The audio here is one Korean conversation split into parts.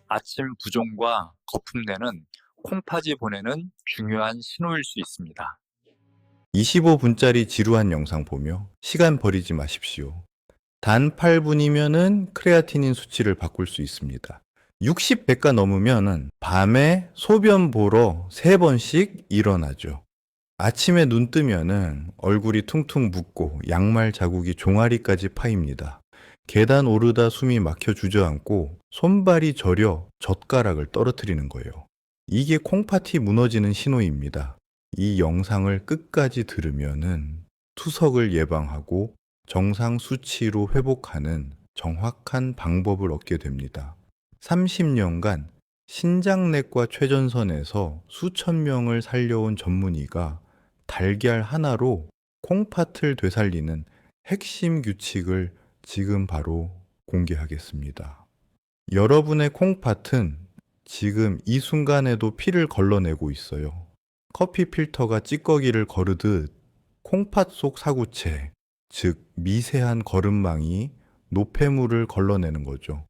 아침 부종과 거품내는 콩팥이 보내는 중요한 신호일 수 있습니다. 25분짜리 지루한 영상 보며 시간 버리지 마십시오. 단 8분이면은 크레아티닌 수치를 바꿀 수 있습니다. 60배가 넘으면은 밤에 소변 보러 3번씩 일어나죠. 아침에 눈 뜨면은 얼굴이 퉁퉁 붓고 양말 자국이 종아리까지 파입니다. 계단 오르다 숨이 막혀 주저앉고 손발이 저려 젓가락을 떨어뜨리는 거예요. 이게 콩팥이 무너지는 신호입니다. 이 영상을 끝까지 들으면은 투석을 예방하고 정상 수치로 회복하는 정확한 방법을 얻게 됩니다. 30년간 신장내과 최전선에서 수천 명을 살려온 전문의가 달걀 하나로 콩팥을 되살리는 핵심 규칙을 지금 바로 공개하겠습니다. 여러분의 콩팥은 지금 이 순간에도 피를 걸러내고 있어요. 커피 필터가 찌꺼기를 거르듯 콩팥 속 사구체, 즉 미세한 거름망이 노폐물을 걸러내는 거죠.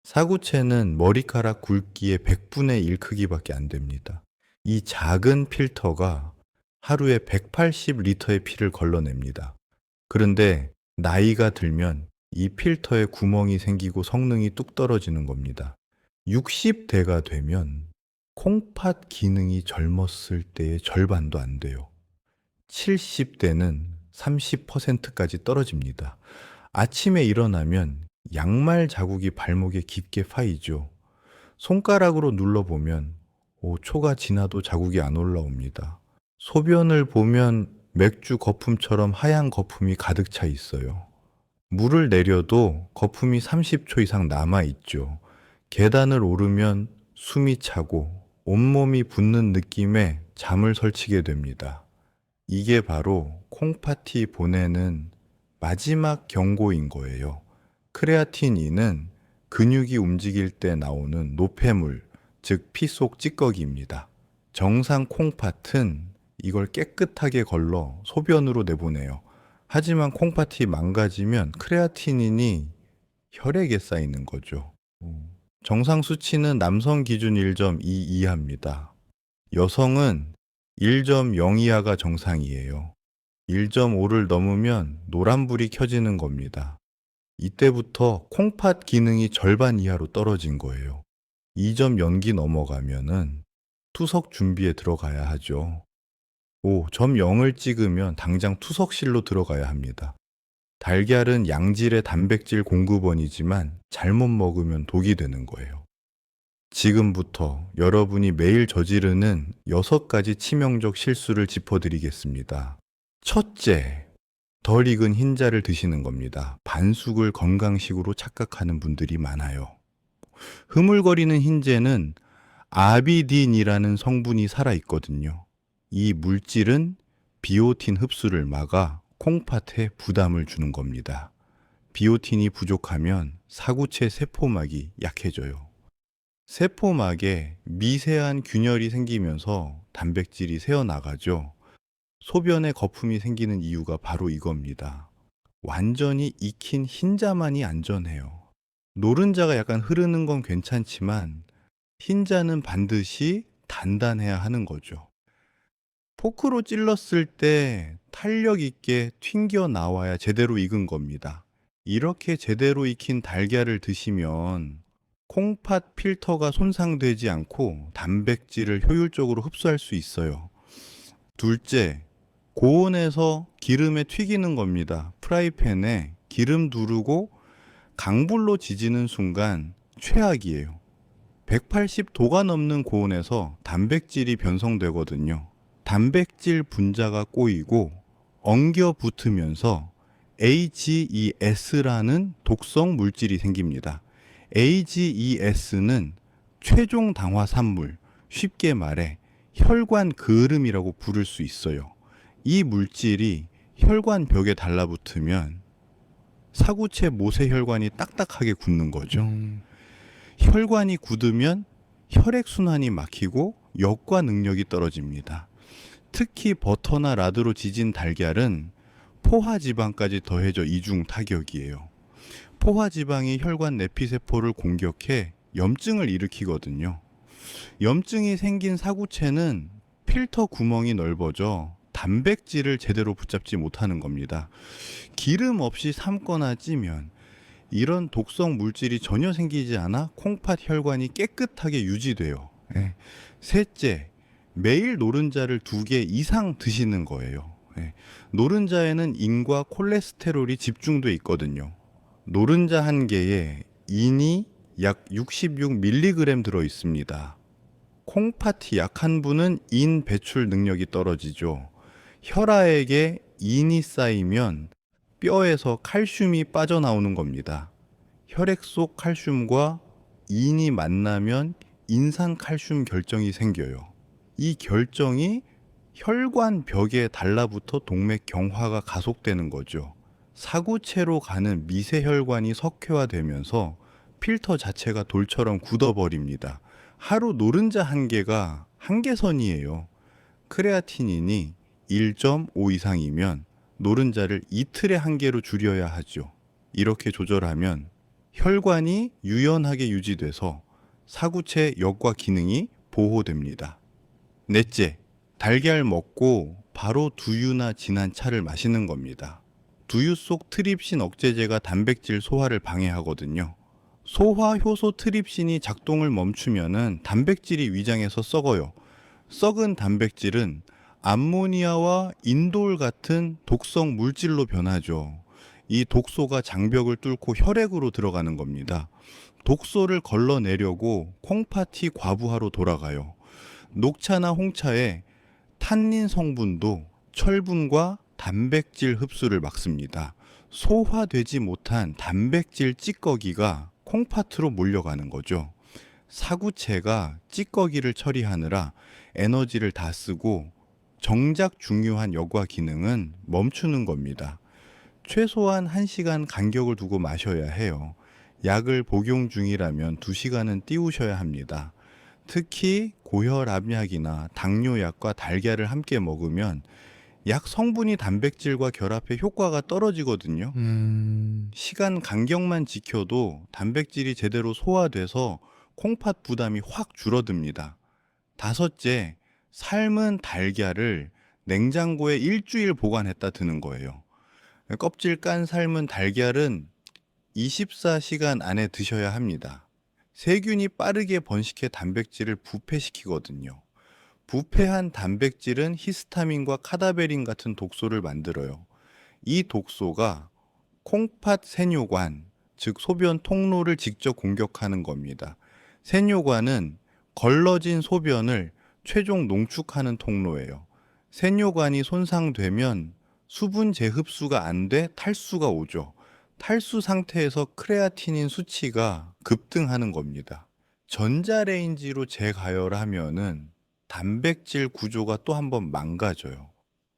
사구체는 머리카락 굵기의 100분의 1 크기밖에 안 됩니다. 이 작은 필터가 하루에 180리터의 피를 걸러냅니다. 그런데 나이가 들면 이 필터에 구멍이 생기고 성능이 뚝 떨어지는 겁니다. 60대가 되면 콩팥 기능이 젊었을 때의 절반도 안 돼요. 70대는 30%까지 떨어집니다. 아침에 일어나면 양말 자국이 발목에 깊게 파이죠. 손가락으로 눌러보면 5초가 지나도 자국이 안 올라옵니다. 소변을 보면 맥주 거품처럼 하얀 거품이 가득 차 있어요. 물을 내려도 거품이 30초 이상 남아있죠. 계단을 오르면 숨이 차고 온몸이 붓는 느낌에 잠을 설치게 됩니다. 이게 바로 콩팥이 보내는 마지막 경고인 거예요. 크레아틴인은 근육이 움직일 때 나오는 노폐물, 즉 피 속 찌꺼기입니다. 정상 콩팥은 이걸 깨끗하게 걸러 소변으로 내보내요. 하지만 콩팥이 망가지면 크레아티닌이 혈액에 쌓이는 거죠. 정상 수치는 남성 기준 1.2 이하입니다. 여성은 1.0 이하가 정상이에요. 1.5를 넘으면 노란불이 켜지는 겁니다. 이때부터 콩팥 기능이 절반 이하로 떨어진 거예요. 2점 연기 넘어가면은 투석 준비에 들어가야 하죠. 점 0을 찍으면 당장 투석실로 들어가야 합니다. 달걀은 양질의 단백질 공급원이지만 잘못 먹으면 독이 되는 거예요. 지금부터 여러분이 매일 저지르는 6가지 치명적 실수를 짚어드리겠습니다. 첫째, 덜 익은 흰자를 드시는 겁니다. 반숙을 건강식으로 착각하는 분들이 많아요. 흐물거리는 흰자는 아비딘이라는 성분이 살아있거든요. 이 물질은 비오틴 흡수를 막아 콩팥에 부담을 주는 겁니다. 비오틴이 부족하면 사구체 세포막이 약해져요. 세포막에 미세한 균열이 생기면서 단백질이 새어나가죠. 소변에 거품이 생기는 이유가 바로 이겁니다. 완전히 익힌 흰자만이 안전해요. 노른자가 약간 흐르는 건 괜찮지만 흰자는 반드시 단단해야 하는 거죠. 포크로 찔렀을 때 탄력 있게 튕겨 나와야 제대로 익은 겁니다. 이렇게 제대로 익힌 달걀을 드시면 콩팥 필터가 손상되지 않고 단백질을 효율적으로 흡수할 수 있어요. 둘째, 고온에서 기름에 튀기는 겁니다. 프라이팬에 기름 두르고 강불로 지지는 순간 최악이에요. 180도가 넘는 고온에서 단백질이 변성되거든요. 단백질 분자가 꼬이고 엉겨 붙으면서 AGES라는 독성 물질이 생깁니다. AGES는 최종 당화 산물, 쉽게 말해 혈관 그을음이라고 부를 수 있어요. 이 물질이 혈관 벽에 달라붙으면 사구체 모세혈관이 딱딱하게 굳는 거죠. 혈관이 굳으면 혈액순환이 막히고 역과 능력이 떨어집니다. 특히 버터나 라드로 지진 달걀은 포화지방까지 더해져 이중 타격이에요. 포화지방이 혈관 내피세포를 공격해 염증을 일으키거든요. 염증이 생긴 사구체는 필터 구멍이 넓어져 단백질을 제대로 붙잡지 못하는 겁니다. 기름 없이 삶거나 찌면 이런 독성 물질이 전혀 생기지 않아 콩팥 혈관이 깨끗하게 유지돼요. 예. 셋째, 매일 노른자를 2개 이상 드시는 거예요. 예. 노른자에는 인과 콜레스테롤이 집중돼 있거든요. 노른자 한 개에 인이 약 66mg 들어 있습니다. 콩팥이 약한 분은 인 배출 능력이 떨어지죠. 혈압액에 인이 쌓이면 뼈에서 칼슘이 빠져나오는 겁니다. 혈액 속 칼슘과 인이 만나면 인산칼슘 결정이 생겨요. 이 결정이 혈관 벽에 달라붙어 동맥 경화가 가속되는 거죠. 사구체로 가는 미세혈관이 석회화되면서 필터 자체가 돌처럼 굳어버립니다. 하루 노른자 한 개가 한계선이에요. 크레아티닌이 1.5 이상이면 노른자를 이틀에 한 개로 줄여야 하죠. 이렇게 조절하면 혈관이 유연하게 유지돼서 사구체 역과 기능이 보호됩니다. 넷째, 달걀 먹고 바로 두유나 진한 차를 마시는 겁니다. 두유 속 트립신 억제제가 단백질 소화를 방해하거든요. 소화 효소 트립신이 작동을 멈추면은 단백질이 위장에서 썩어요. 썩은 단백질은 암모니아와 인돌 같은 독성 물질로 변하죠. 이 독소가 장벽을 뚫고 혈액으로 들어가는 겁니다. 독소를 걸러내려고 콩팥이 과부하로 돌아가요. 녹차나 홍차에 탄닌 성분도 철분과 단백질 흡수를 막습니다. 소화되지 못한 단백질 찌꺼기가 콩팥으로 몰려가는 거죠. 사구체가 찌꺼기를 처리하느라 에너지를 다 쓰고 정작 중요한 역과 기능은 멈추는 겁니다. 최소한 1시간 간격을 두고 마셔야 해요. 약을 복용 중이라면 2시간은 띄우셔야 합니다. 특히 고혈압약이나 당뇨약과 달걀을 함께 먹으면 약 성분이 단백질과 결합해 효과가 떨어지거든요. 시간 간격만 지켜도 단백질이 제대로 소화돼서 콩팥 부담이 확 줄어듭니다. 다섯째, 삶은 달걀을 냉장고에 일주일 보관했다 드는 거예요. 껍질 깐 삶은 달걀은 24시간 안에 드셔야 합니다. 세균이 빠르게 번식해 단백질을 부패시키거든요. 부패한 단백질은 히스타민과 카다베린 같은 독소를 만들어요. 이 독소가 콩팥 세뇨관, 즉 소변 통로를 직접 공격하는 겁니다. 세뇨관은 걸러진 소변을 최종 농축하는 통로예요. 세뇨관이 손상되면 수분 재흡수가 안 돼 탈수가 오죠. 탈수 상태에서 크레아티닌 수치가 급등하는 겁니다. 전자레인지로 재가열하면은 단백질 구조가 또 한 번 망가져요.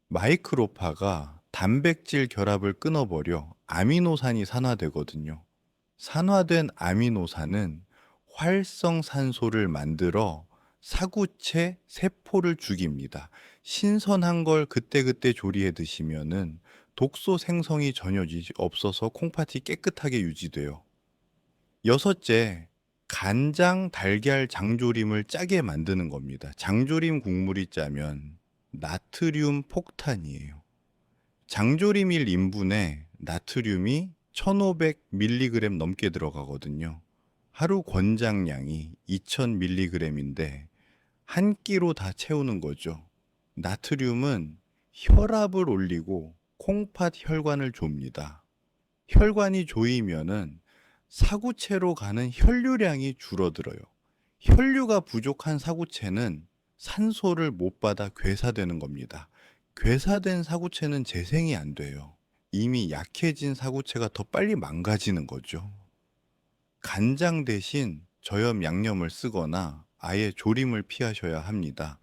마이크로파가 단백질 결합을 끊어버려 아미노산이 산화되거든요. 산화된 아미노산은 활성산소를 만들어 사구체 세포를 죽입니다. 신선한 걸 그때그때 조리해 드시면은 독소 생성이 전혀 없어서 콩팥이 깨끗하게 유지돼요. 여섯째, 간장 달걀 장조림을 짜게 만드는 겁니다. 장조림 국물이 짜면 나트륨 폭탄이에요. 장조림 1인분에 나트륨이 1500mg 넘게 들어가거든요. 하루 권장량이 2000mg인데 한 끼로 다 채우는 거죠. 나트륨은 혈압을 올리고 콩팥 혈관을 좁니다. 혈관이 조이면은 사구체로 가는 혈류량이 줄어들어요. 혈류가 부족한 사구체는 산소를 못 받아 괴사되는 겁니다. 괴사된 사구체는 재생이 안 돼요. 이미 약해진 사구체가 더 빨리 망가지는 거죠. 간장 대신 저염 양념을 쓰거나 아예 조림을 피하셔야 합니다.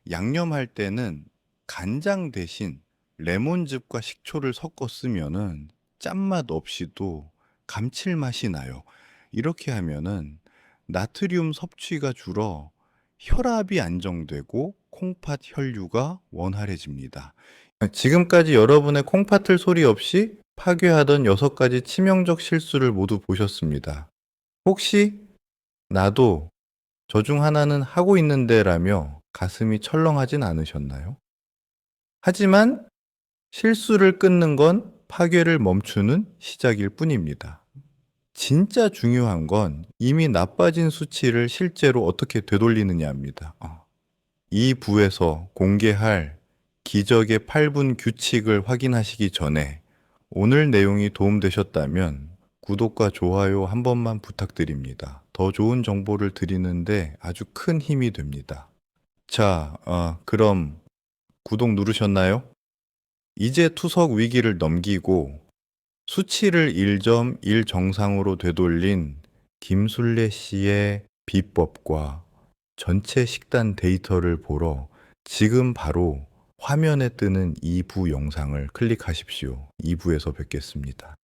양념할 때는 간장 대신 레몬즙과 식초를 섞어 쓰면은 짠맛 없이도 감칠맛이 나요. 이렇게 하면은 나트륨 섭취가 줄어 혈압이 안정되고 콩팥 혈류가 원활해집니다. 지금까지 여러분의 콩팥을 소리 없이 파괴하던 6가지 치명적 실수를 모두 보셨습니다. 혹시 나도 저 중 하나는 하고 있는데 라며 가슴이 철렁하진 않으셨나요? 하지만 실수를 끊는 건 파괴를 멈추는 시작일 뿐입니다. 진짜 중요한 건 이미 나빠진 수치를 실제로 어떻게 되돌리느냐입니다. 이 부에서 공개할 기적의 8분 규칙을 확인하시기 전에 오늘 내용이 도움되셨다면 구독과 좋아요 한 번만 부탁드립니다. 더 좋은 정보를 드리는데 아주 큰 힘이 됩니다. 자, 그럼 구독 누르셨나요? 이제 투석 위기를 넘기고 수치를 1점1 정상으로 되돌린 김술래 씨의 비법과 전체 식단 데이터를 보러 지금 바로 화면에 뜨는 2부 영상을 클릭하십시오. 2부에서 뵙겠습니다.